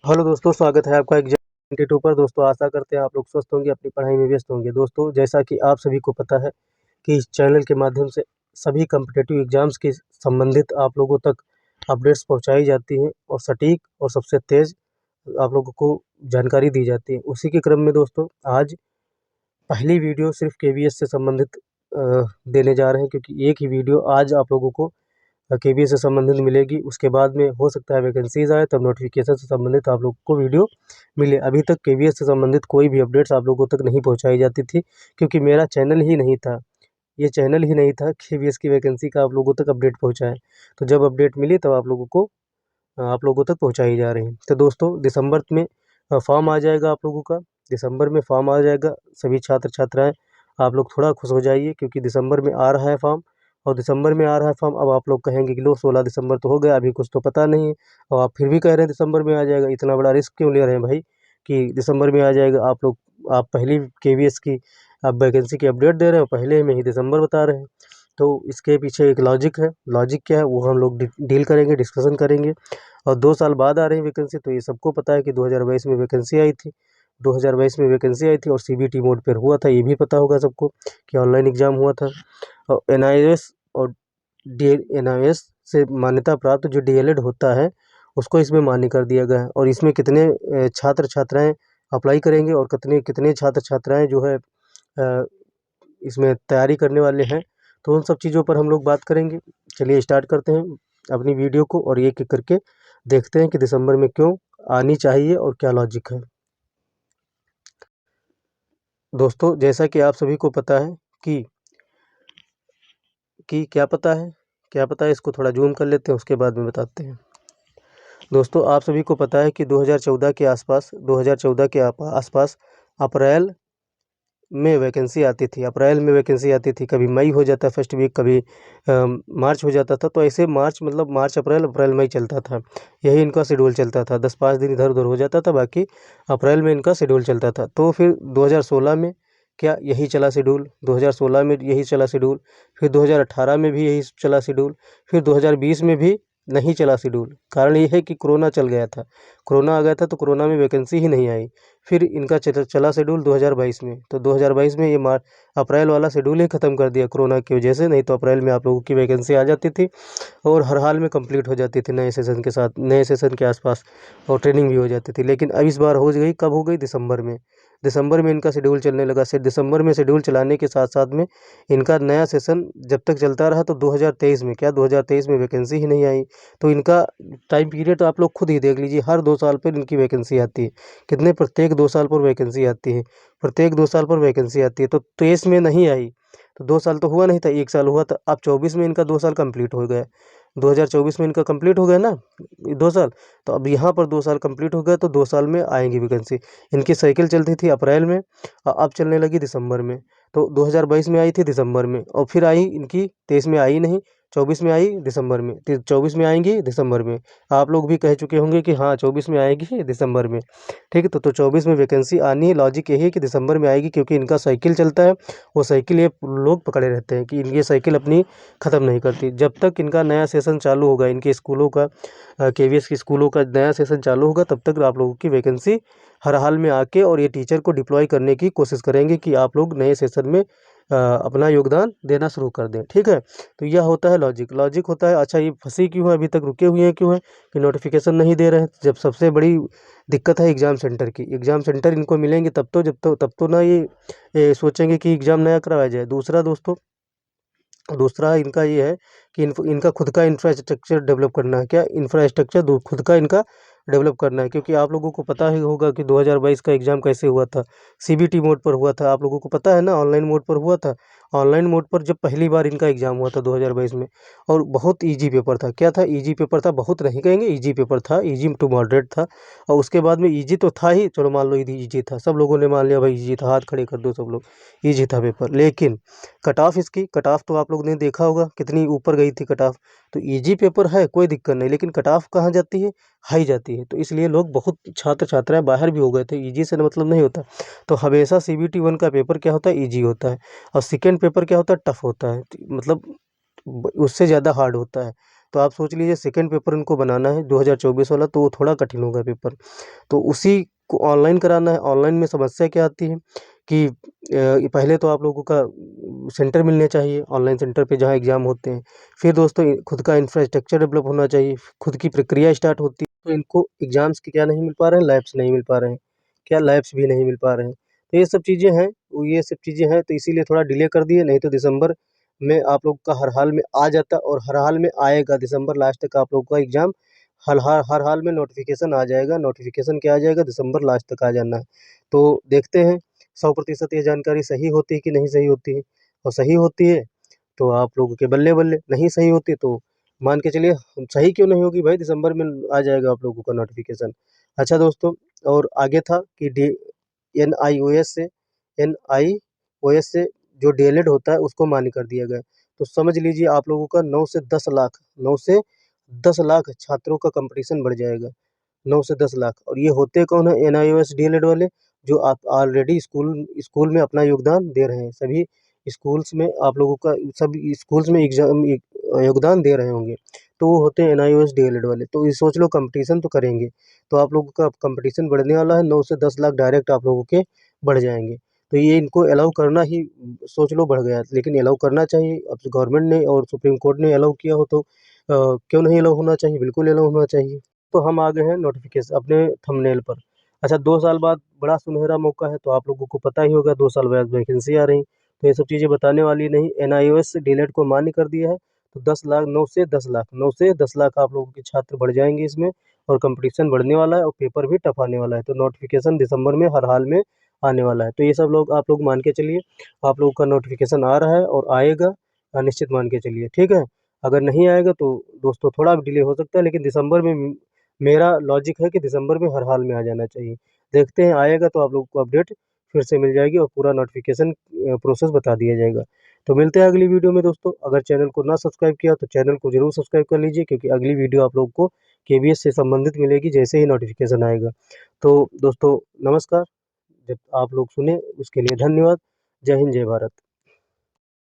Hello दोस्तों, स्वागत है आपका एग्जाम 22 पर। दोस्तों, आशा करते हैं आप लोग स्वस्थ होंगे, अपनी पढ़ाई में व्यस्त होंगे। दोस्तों, जैसा कि आप सभी को पता है कि इस चैनल के माध्यम से सभी कॉम्पिटिटिव एग्जाम्स के संबंधित आप लोगों तक अपडेट्स पहुंचाई जाती हैं और सटीक और सबसे तेज़ आप लोगों को जानकारी दी जाती है। उसी के क्रम में दोस्तों, आज पहली वीडियो सिर्फ केवीएस से संबंधित देने जा रहे हैं, क्योंकि एक ही वीडियो आज आप लोगों को केवीएस से संबंधित मिलेगी। उसके बाद में हो सकता है वैकेंसीज आए, तब नोटिफिकेशन से संबंधित आप लोग को वीडियो मिले। अभी तक केवीएस से संबंधित कोई भी अपडेट्स आप लोगों तक नहीं पहुंचाई जाती थी, क्योंकि मेरा चैनल ही नहीं था, ये चैनल ही नहीं था केवीएस की वैकेंसी का आप लोगों तक अपडेट पहुंचाए। तो जब अपडेट मिली तब आप लोगों तक पहुंचाई जा रही है। तो दोस्तों, दिसंबर में फॉर्म आ जाएगा आप लोगों का। दिसंबर में फॉर्म आ जाएगा। सभी छात्र छात्राएं आप लोग थोड़ा खुश हो जाइए, क्योंकि दिसंबर में आ रहा है फॉर्म। और दिसंबर में आ रहा है फॉर्म। अब आप लोग कहेंगे कि लो, 16 दिसंबर तो हो गया, अभी कुछ तो पता नहीं है, और आप फिर भी कह रहे हैं दिसंबर में आ जाएगा। इतना बड़ा रिस्क क्यों ले रहे हैं भाई कि दिसंबर में आ जाएगा? आप पहली केवीएस की आप वैकेंसी की अपडेट दे रहे हो, पहले में ही दिसंबर बता रहे हैं। तो इसके पीछे एक लॉजिक है। लॉजिक क्या है वो हम लोग डील करेंगे, डिस्कशन करेंगे। और 2 साल बाद आ रही वैकेंसी, तो ये सबको पता है कि 2022 में वैकेंसी आई थी। 2022 में वैकेंसी आई थी और सीबीटी मोड पर हुआ था, ये भी पता होगा सबको कि ऑनलाइन एग्जाम हुआ था। और एनआईएस और डी एनआईएस से मान्यता प्राप्त जो डीएलएड होता है, उसको इसमें मान्य कर दिया गया है। और इसमें कितने छात्र छात्राएं अप्लाई करेंगे और कितने कितने छात्र छात्राएं जो है अ, इसमें तैयारी करने वाले हैं, तो उन सब चीज़ों पर हम लोग बात करेंगे। चलिए स्टार्ट करते हैं अपनी वीडियो को, और एक एक करके देखते हैं कि दिसंबर में क्यों आनी चाहिए और क्या लॉजिक है। दोस्तों, जैसा कि आप सभी को पता है कि क्या पता है, इसको थोड़ा जूम कर लेते हैं, उसके बाद में बताते हैं। दोस्तों, आप सभी को पता है कि 2014 के आसपास अप्रैल में वैकेंसी आती थी। अप्रैल में वैकेंसी आती थी, कभी मई हो जाता फर्स्ट वीक, कभी मार्च हो जाता था। तो ऐसे मार्च मतलब मार्च अप्रैल अप्रैल मई चलता था, यही इनका शेड्यूल चलता था। 10-5 दिन इधर उधर हो जाता था, बाकी अप्रैल में इनका शेड्यूल चलता था। तो फिर 2016 में क्या यही चला शेड्यूल, 2016 में यही चला शेड्यूल, फिर 2018 में भी यही चला शेड्यूल, फिर 2020 में भी नहीं चला शेड्यूल। कारण ये है कि कोरोना चल गया था। कोरोना आ गया था तो कोरोना में वैकेंसी ही नहीं आई। फिर इनका चला शेड्यूल 2022 में। तो 2022 में ये अप्रैल वाला शेड्यूल ही ख़त्म कर दिया कोरोना की वजह से। नहीं तो अप्रैल में आप लोगों की वैकेंसी आ जाती थी और हर हाल में कंप्लीट हो जाती थी नए सेशन के साथ, नए सेशन के आसपास, और ट्रेनिंग भी हो जाती थी। लेकिन अब इस बार हो गई, कब हो गई? दिसंबर में। दिसंबर में इनका शेड्यूल चलने लगा। सिर्फ दिसंबर में शेड्यूल चलाने के साथ साथ में इनका नया सेशन जब तक चलता रहा, तो 2023 में 2023 में वैकेंसी ही नहीं आई। तो इनका टाइम पीरियड तो आप लोग खुद ही देख लीजिए, हर 2 साल पर इनकी वैकेंसी आती है। कितने? प्रत्येक 2 साल पर वैकेंसी आती है, प्रत्येक 2 साल पर वैकेंसी आती है। तो 23 में नहीं आई, तो 2 साल तो हुआ नहीं था, 1 साल हुआ था। अब 24 में इनका 2 साल कंप्लीट हो गया। 2024 में इनका कंप्लीट हो गया ना, 2 साल। तो अब यहाँ पर 2 साल कंप्लीट हो गया, तो 2 साल में आएंगी वैकेंसी। इनकी साइकिल चलती थी अप्रैल में और अब चलने लगी दिसंबर में। तो 2022 में आई थी दिसंबर में, और फिर आई इनकी 23 में आई नहीं, 24 में आई दिसंबर में, 24 में आएंगी दिसंबर में। आप लोग भी कह चुके होंगे कि हाँ 24 में आएगी दिसंबर में। ठीक है, तो 24 में वैकेंसी आनी है। लॉजिक यही है कि दिसंबर में आएगी, क्योंकि इनका साइकिल चलता है। वो साइकिल ये लोग पकड़े रहते हैं कि ये साइकिल अपनी ख़त्म नहीं करती। जब तक इनका नया सेशन चालू होगा, इनके स्कूलों का केवीएस की स्कूलों का नया सेशन चालू होगा, तब तक आप लोगों की वैकेंसी हर हाल में आके और ये टीचर को डिप्लॉय करने की कोशिश करेंगे कि आप लोग नए सेशन में अपना योगदान देना शुरू कर दें। ठीक है, तो यह होता है लॉजिक। लॉजिक होता है, अच्छा ये फंसी क्यों है, अभी तक रुके हुए हैं क्यों है कि नोटिफिकेशन नहीं दे रहे हैं? जब सबसे बड़ी दिक्कत है एग्ज़ाम सेंटर की। एग्ज़ाम सेंटर इनको मिलेंगे तब तो ना ये सोचेंगे कि एग्ज़ाम नया करवाया जाए। दूसरा दोस्तों, दूसरा इनका ये है कि इनका खुद का इंफ्रास्ट्रक्चर डेवलप करना है। क्या इंफ्रास्ट्रक्चर? खुद का इनका डेवलप करना है, क्योंकि आप लोगों को पता ही होगा कि 2022 का एग्ज़ाम कैसे हुआ था। सीबीटी मोड पर हुआ था, आप लोगों को पता है ना, ऑनलाइन मोड पर हुआ था। ऑनलाइन मोड पर जब पहली बार इनका एग्ज़ाम हुआ था 2022 में, और बहुत ईजी पेपर था। क्या था? ईजी पेपर था, बहुत नहीं कहेंगे, ईजी पेपर था, ईजी टू मॉडरेट था। और उसके बाद में ईजी तो था ही, चलो मान लो ईजी था, सब लोगों ने मान लिया भाई ईजी था, हाथ खड़े कर दो सब लोग, ईजी था पेपर। लेकिन कट ऑफ तो आप लोग ने देखा होगा कितनी ऊपर गई थी कट ऑफ। तो इजी पेपर है, कोई दिक्कत नहीं, लेकिन कट ऑफ कहाँ जाती है? हाई जाती है। तो इसलिए लोग, बहुत छात्र छात्राएं बाहर भी हो गए थे। इजी से मतलब नहीं होता। तो हमेशा सीबीटी 1 का पेपर क्या होता है? इजी होता है। और सेकेंड पेपर क्या होता है? टफ होता है, मतलब उससे ज़्यादा हार्ड होता है। तो आप सोच लीजिए सेकंड पेपर उनको बनाना है 2024 वाला, तो वो थोड़ा कठिन होगा पेपर। तो उसी को ऑनलाइन कराना है। ऑनलाइन में समस्या क्या आती है कि पहले तो आप लोगों का सेंटर मिलने चाहिए, ऑनलाइन सेंटर पे जहाँ एग्ज़ाम होते हैं। फिर दोस्तों खुद का इंफ्रास्ट्रक्चर डेवलप होना चाहिए, खुद की प्रक्रिया स्टार्ट होती है। तो इनको एग्ज़ाम्स के क्या नहीं मिल पा रहे हैं, लैब्स नहीं मिल पा रहे हैं, क्या लैब्स भी नहीं मिल पा रहे हैं। तो ये सब चीज़ें हैं, ये सब चीज़ें हैं, तो इसीलिए थोड़ा डिले कर दिए, नहीं तो दिसंबर में आप लोग का हर हाल में आ जाता और हर हाल में आएगा। दिसंबर लास्ट तक आप लोग का एग्ज़ाम हर हाल में नोटिफिकेशन आ जाएगा। नोटिफिकेशन क्या आ जाएगा, दिसंबर लास्ट तक आ जाना है। तो देखते हैं 100% ये जानकारी सही होती है कि नहीं सही होती है। और सही होती है तो आप लोगों के बल्ले-बल्ले, नहीं सही होती तो मान के चलिए सही क्यों नहीं होगी भाई, दिसंबर में आ जाएगा आप लोगों का नोटिफिकेशन। अच्छा दोस्तों, और आगे था कि डी एनआईओएस से जो डीएलएड होता है उसको मान्य कर दिया गया। तो समझ लीजिए आप लोगों का 9 से 10 लाख छात्रों का कंपटीशन बढ़ जाएगा। 9 से 10 लाख, और ये होते कौन है एनआईओएस डीएलएड वाले, जो आप ऑलरेडी स्कूल में अपना योगदान दे रहे हैं। सभी स्कूल्स में आप लोगों का सब स्कूल्स में योगदान दे रहे होंगे, तो वो होते हैं एनआईओएस डीएलएड वाले। तो ये सोच लो कंपटीशन तो करेंगे, तो आप लोगों का कंपटीशन बढ़ने वाला है। 9 से 10 लाख डायरेक्ट आप लोगों के बढ़ जाएंगे। तो ये इनको अलाउ करना ही सोच लो बढ़ गया, लेकिन अलाउ करना चाहिए। अब गवर्नमेंट ने और सुप्रीम कोर्ट ने अलाउ किया हो तो क्यों नहीं अलाउ होना चाहिए, बिल्कुल अलाउ होना चाहिए। तो हम आ गए हैं नोटिफिकेशन अपने थंबनेल पर। अच्छा, 2 साल बाद बड़ा सुनहरा मौका है, तो आप लोगों को पता ही होगा 2 साल बाद वैकेंसी आ रही। तो ये सब चीज़ें बताने वाली नहीं, एनआईओएस डीएलएड को मान्य कर दिया है। तो 10 लाख 9 से 10 लाख आप लोगों के छात्र बढ़ जाएंगे इसमें, और कंपटीशन बढ़ने वाला है और पेपर भी टफ आने वाला है। तो नोटिफिकेशन दिसंबर में हर हाल में आने वाला है। तो ये सब लोग आप लोग मान के चलिए, आप लोगों का नोटिफिकेशन आ रहा है और आएगा, निश्चित मान के चलिए, ठीक है। अगर नहीं आएगा तो दोस्तों थोड़ा डिले हो सकता है, लेकिन दिसंबर में मेरा लॉजिक है कि दिसंबर में हर हाल में आ जाना चाहिए। देखते हैं आएगा तो आप लोगों को अपडेट फिर से मिल जाएगी और पूरा नोटिफिकेशन प्रोसेस बता दिया जाएगा। तो मिलते हैं अगली वीडियो में दोस्तों। अगर चैनल को ना सब्सक्राइब किया तो चैनल को ज़रूर सब्सक्राइब कर लीजिए, क्योंकि अगली वीडियो आप लोगों को केवीएस से संबंधित मिलेगी जैसे ही नोटिफिकेशन आएगा। तो दोस्तों नमस्कार, जब आप लोग सुने उसके लिए धन्यवाद। जय हिंद, जय भारत।